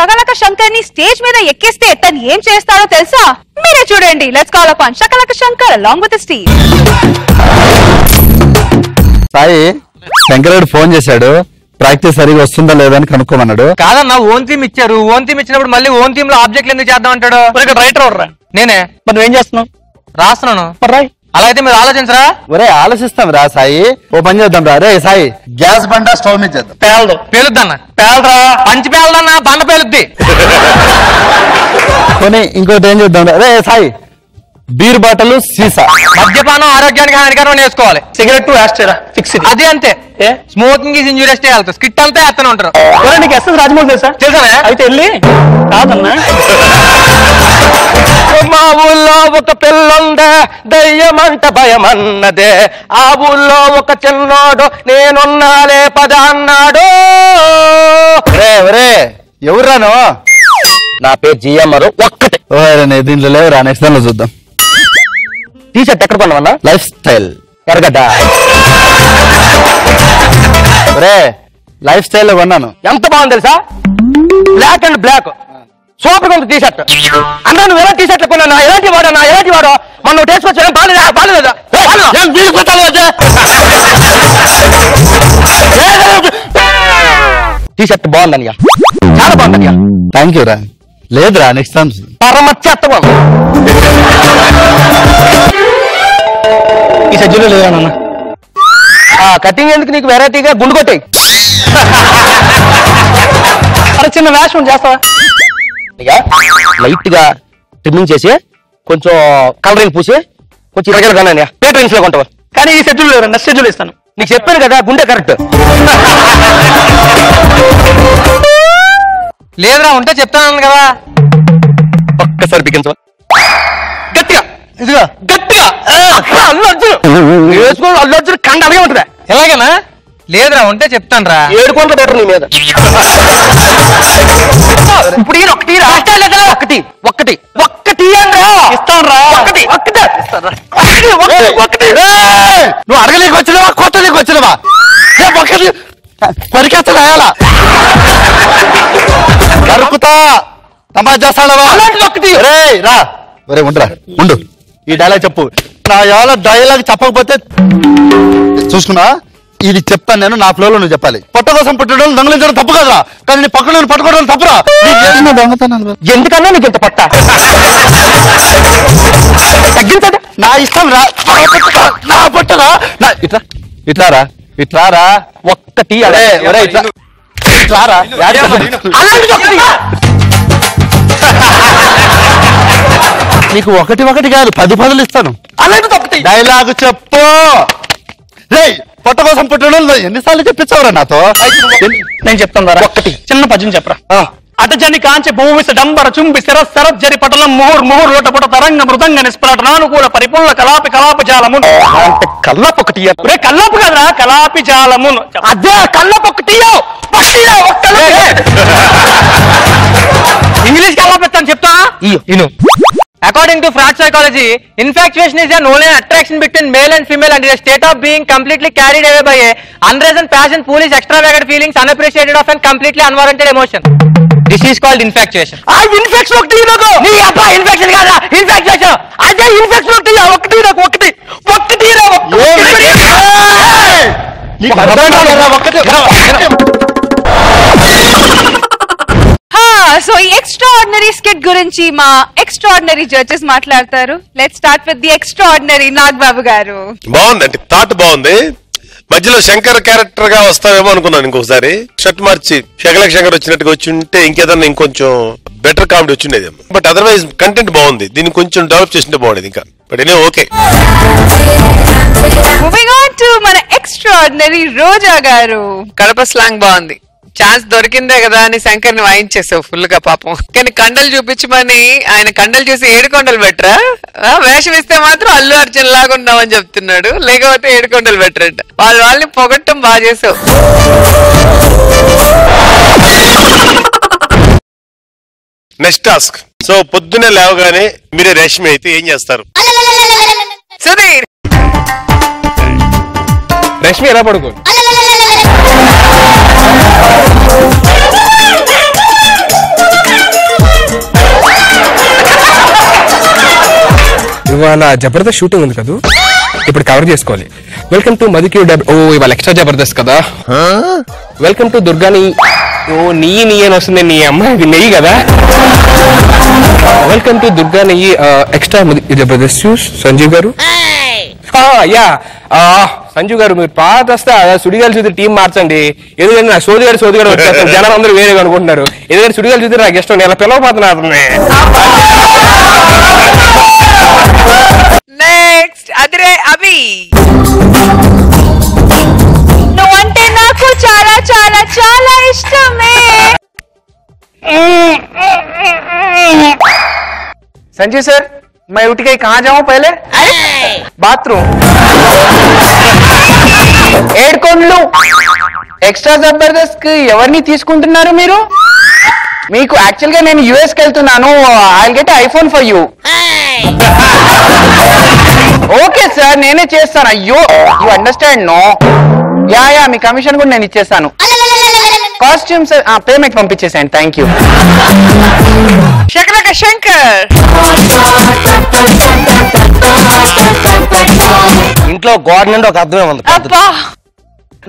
షకలక శంకర్ ని స్టేజ్ మీద ఎక్కిస్తే తను ఏం చేస్తాడో తెలుసా? మీరే చూడండి. Let's call upon Shakalaka Shankar along with Steve. Sai, శంకరుడు ఫోన్ చేశాడు, ప్రాక్టీస్ సరిగా వస్తుందా లేదా అని కనుక్కోమన్నాడు. కాదన్నా, ఓన్ థీమ్ ఇచ్చారు. ఓన్ థీమ్ ఇచ్చినప్పుడు మళ్ళీ ఓన్ థీమ్ లో ఆబ్జెక్ట్లు ఎందుకు చేద్దాం అంటాడు? రైటర్ రా నేనే. మరి నువ్వేం చేస్తున్నావు? రాస్తున్నాను. రాయ్. అలా అయితే మీరు ఆలోచించరా? ఒరే ఆలోచిస్తాం రా సాయి, ఓ పని చేద్దాం రా. రే సాయి, గ్యాస్ బండ స్టవ్ మీద చేద్దాం. పేలదు. పేలుద్దన్న. పేలరా. పంచి పేలదన్నా, బండ పేలుద్ది. కొని ఇంకోటి ఏం చేద్దాం రా. రే సాయి, బీర్ బాటలు సీసా. మద్యపానం ఆరోగ్యానికి హానికరం వేసుకోవాలి. సిగరెట్ వేస్తారా? ఫిక్స్. అది అంతే. స్మోకింగ్ ఈజ్ ఇంజూరియస్ చేయాలి. స్కిట్ అంతా ఎత్తనే ఉంటారు. నీకు ఎస్ఎస్ రాజమౌళి తెలుసా? తెలుసా? అయితే వెళ్ళి కాదన్నా, మా ఊళ్ళో ఒక పిల్లుందే, దయ్యమంట భయమన్నదే, ఆ ఊళ్ళో ఒక చిన్నోడు నేనున్నాలే పద అన్నాడు. ఎవర్రాను? నా పేరు జిఎంఆర్. ఒక్కటే. దీంట్లో లేవురా, నెక్స్ట్ దానిలో చూద్దాం. టీ షర్ట్ ఎక్కడ కొన్నావన్నా? Lifestyle. Erragadda. Lifestyle లో కొన్నాను. ఎంత బాగుంది తెలుసా? బ్లాక్ అండ్ బ్లాక్ సూపర్ గా ఉంది టీ షర్ట్. అన్నా నువ్వు ఎలా టీ షర్ట్లు కొన్నా? ఎలాంటి వాడన్నా? ఎలాంటి వాడో మనం టేసుకొచ్చా? బాగాలేదా? టీ షర్ట్ బాగుందనియా, చాలా బాగుందనియా. థ్యాంక్ యూ రా. లేదురా, నెక్స్ట్ టైం పరమత్యత్వం. ఈ సజ్జలో లేదన్న. కటింగ్ ఎందుకు నీకు? వెరైటీగా గుండు కొట్టాయి. అరే చిన్న వేషం చేస్తావా? లైట్ గా ట్రిమ్మింగ్ చేసి కొంచెం కలరింగ్ పూసి కొంచెం ఇరగలగానే పేట్రెన్స్ లో కొంటావా? కానీ ఈ షెడ్యూల్ లేరు. నెక్స్ట్ షెడ్యూల్ ఇస్తాను. నీకు చెప్పాను కదా, గుండె కరెక్ట్. లేదురా, ఉంటే చెప్తాను కదా. ఒక్కసారి బిగించవా గట్టిగా? ఇదిగా గట్టిగా. అల్లు అర్జున్ వేసుకో, అల్లు అర్జున్ కండ అలాగే ఉంటుందా? ఎలాగేనా? లేదురా, ఉంటే చెప్తాను రా. 7 కోట్ల బెటర్ నీ మీద. ఇప్పుడు ఒకటి ఇస్తాను రా. నువ్వు అడగలేక వచ్చినవా, కొట్టలేక వచ్చినవా? ఒకటి పరికేస్తా కరుకుతా తమాషా చేస్తాడవా? రా ఒరే, ఉండరా, ఉండు. ఈ డైలాగ్ చెప్పు. నా యాల డైలాగ్ చెప్పకపోతే చూసుకున్నా, ఇది చెప్తాను నేను. నా ఫ్లో లో నువ్వు చెప్పాలి. పొట్ట కోసం పుట్టడం దొంగలించడం తప్పు కదరా, కానీ నీ పక్కన పట్టుకోవడం తప్పురా. దొంగతనాలు ఎందుకన్నా నీకు ఇంత పట్ట? తగ్గించండి. నా ఇష్టం రా. నా పట్టరా. ఇట్లారా, ఇట్లారా. ఒక్కటి ఇట్లారా. నీకు ఒకటి కాదు, 10 పదులు ఇస్తాను. డైలాగ్ చెప్పు. పొట్ట కోసం పుట్టడం ఎన్నిసార్లు చెప్పించావురా నాతో? నేను చెప్తాను రా. ఒక్కటి చిన్న పద్యం చెప్పరా. అటజని కాంచె భూమిస డంబర చుంబి శరజ్జరి పటలం ముహుర్ లోటపుట తరంగ మృదంగ నిస్ఫుటనానుకూల పరిపూర్ణ కలాపి కలాపజాలము. కల్లాపు ఒకటి. కల్లాపు కదరా, కలాపి జాలము. అదే కల్లాపు ఒకటి. ఇంగ్లీష్ కల్లాపు ఇస్తాను, చెప్తా. According to Freud psychology, infatuation is an only attraction between male and female and is a state of being completely carried away by a unreasoned passion, foolish, extravagant feelings, unappreciated of and completely unwarranted emotion. This is called infatuation. Infection ఒకటి నాకు. నీ అబ్బా infection కాదా? Infatuation. అదే infection ఒకటి నాకు. ఒకటి so ఈ ఎక్స్ట్రాఆర్డినరీ స్కిట్ గురించి మా ఎక్స్ట్రాఆర్డినరీ జడ్జెస్ మాట్లాడతారు. Let's start with the extraordinary Nagababu గారు. బాగుందండి, థాట్ బాగుంది. మధ్యలో శంకర్ క్యారెక్టర్ గా వస్తావేమో అనుకున్నాను. ఇంకొకసారి షర్ట్ మార్చి శకలక శంకర్ వచ్చినట్టుగా వచ్చి ఉంటే ఇంకేదన్నా ఇంకొంచెం బెటర్ కామెడీ వచ్చిండేది. బట్ అదర్వైజ్ కంటెంట్ బాగుంది. దీన్ని కొంచెం డెవలప్ చేసింటే బాగుండేది ఇంకా. But any okay. Moving on to మన ఎక్స్ట్రాఆర్డినరీ రోజా గారు. కడప స్లాంగ్ బాగుంది. ఛాన్స్ దొరికిందే కదా అని శంకర్ ని వాయించేసావు ఫుల్ గా పాపం. కానీ కండలు చూపించమని ఆయన కండలు చూసి 7 కొండలు బెటరా? వేషం ఇస్తే మాత్రం అల్లు అర్జున్ లాగా ఉన్నామని చెప్తున్నాడు, లేకపోతే 7 కొండలు బెటరంట. వాళ్ళని పొగట్టం బాగా చేసావు. Next task. సో పొద్దునే లేవగానే మీరే రేష్మి అయితే ఏం చేస్తారు? సుధీర్, రష్మి ఎలా పడుకో? ఇవాళ జబర్దస్త్ షూటింగ్ ఉంది కదా, ఇప్పుడు కవర్ చేసుకోవాలి. వెల్కమ్ టు మధుకి ఓ ఇవాళ ఎక్స్ట్రా జబర్దస్త్ కదా. Welcome to దుర్గాని. ఓ నెయ్యి నెయ్యి అని వస్తుంది, నీ అమ్మ ఇది నెయ్యి కదా. వెల్కమ్ టు దుర్గా నెయ్యి ఎక్స్ట్రా జబర్దస్త్ చూస్ సంజీవ్ గారు. యా సంజీవ్ గారు మీరు పాత వస్తే సుడిగాలు చూసి టీం మార్చండి. ఎందుకంటే నా సోది గారు వచ్చేస్తాను, జనాలు అందరూ వేరేగా అనుకుంటున్నారు. ఎందుకంటే సుడిగాలు చూసి నాకు ఇష్టం, నేను పిలవపోతున్నా. నెక్స్ట్ అదిరే అభి. నువ్వంటే నాకు చాలా చాలా చాలా ఇష్టమే. संजय सर मैं उठ के कहाँ जाऊँ पहले? बाथरूम. ఏడుకొండ్లు ఎక్స్ట్రా జబర్దస్త్ ఎవరిని తీసుకుంటున్నారు మీరు? మీకు యాక్చువల్ గా నేను యుఎస్ కి వెళ్తున్నాను. I get iPhone for you. Okay sir నేనే చేస్తాను. అయ్యో యూ అండర్స్టాండ్ నో? యా మీ కమిషన్ కూడా నేను ఇచ్చేస్తాను. కాస్ట్యూమ్స్ పేమెంట్ పంపించేసాను. Thank you. శంకరక శంకర్. ఇంట్లో గోడ నుండి ఒక అర్థమే ఉంది.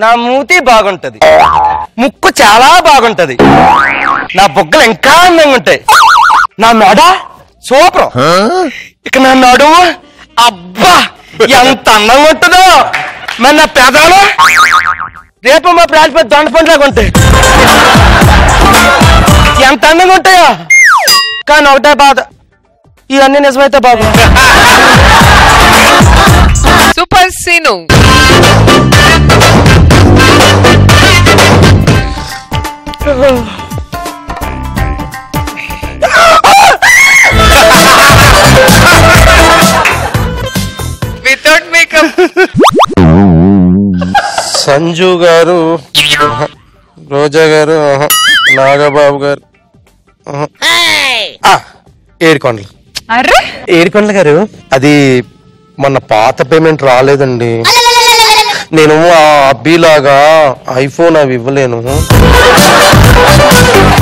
నా మూతి బాగుంటది, ముక్కు చాలా బాగుంటది, నా బొగ్గలు ఇంకా అందంగా ఉంటాయి, నా మెడ సూపర్, ఇక నా నడుము అబ్బా ఎంత అందంగా ఉంటుందో, మరి నా పెదాలు రేపు మా ప్రాంత దొండ పండులాగా ఉంటాయి, ఎంత అందంగా ఉంటాయో. కానీ ఒకటే బాధ, ఇవన్నీ నిజమైతే బాగుంది. Super scene. Without makeup. Sanju గారు, రోజా గారు, నాగబాబు గారు, ఏడుకొండలు. అరే ఏడుకొండలు గారు, అది మొన్న పాత పేమెంట్ రాలేదండి. నేను ఆ అబ్బీలాగా ఐఫోన్ అవి ఇవ్వలేను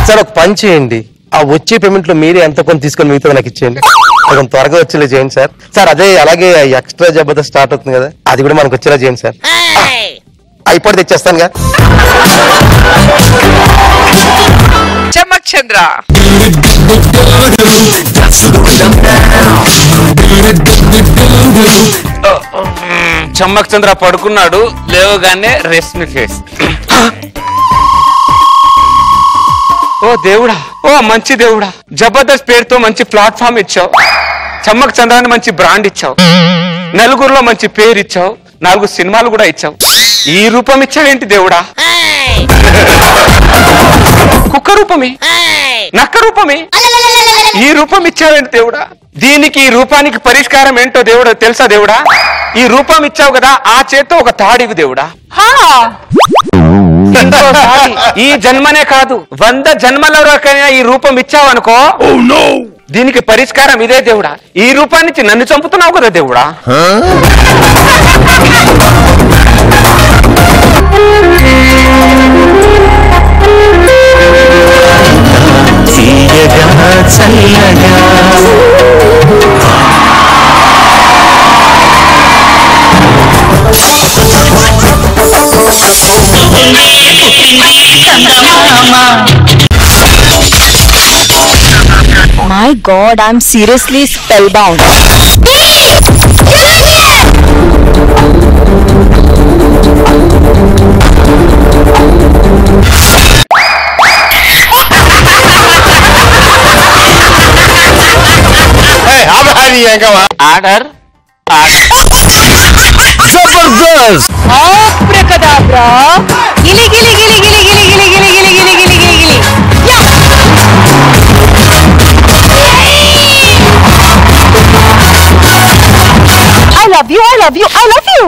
సార్. ఒక పని చేయండి, ఆ వచ్చే పేమెంట్ లో మీరే ఎంత కొంత తీసుకొని మిగతా నాకు ఇచ్చేయండి. కొంచెం త్వరగా వచ్చేలా చేయండి సార్. సార్ అదే అలాగే ఎక్స్ట్రా జబర్దస్త్ స్టార్ట్ అవుతుంది కదా, అది కూడా మనకు వచ్చేలా చేయండి సార్. అయిపోతే తెచ్చేస్తానుగా. చమక్ చంద్ర. చమ్మక్ చంద్ర పడుకున్నాడు, లేవగానే రెస్మి ఫేస్. ఓ దేవుడా, ఓ మంచి దేవుడా, జబర్దస్త్ పేరుతో మంచి ప్లాట్ఫామ్ ఇచ్చావు, చమ్మక్ చంద్రాన్ని మంచి బ్రాండ్ ఇచ్చావు, నలుగురులో మంచి పేరు ఇచ్చావు, 4 సినిమాలు కూడా ఇచ్చావు. ఈ రూపం ఇచ్చావేంటి దేవుడా? కుక్క రూపమే, నక్క రూపమే, ఈ రూపం ఇచ్చావేంటి దేవుడా? దీనికి ఈ రూపానికి పరిష్కారం ఏంటో దేవుడా తెలుసా దేవుడా? ఈ రూపం ఇచ్చావు కదా, ఆ చేత్తో ఒక తాడివి దేవుడా. ఇంకోసారి ఈ జన్మనే కాదు 100 జన్మలకైనా ఈ రూపం ఇచ్చావు అనుకో, దీనికి పరిష్కారం ఇదే దేవుడా. ఈ రూపాన్ని నన్ను చంపుతున్నావు కదా దేవుడా. My God, I'm seriously spellbound. Order Jabardasth. ఆబ్రకదాబ్రా. Geeli Geeli Geeli Geeli Geeli Geeli Geeli Geeli Geeli Geeli Geeli Geeli. I love you, I love you, I love you.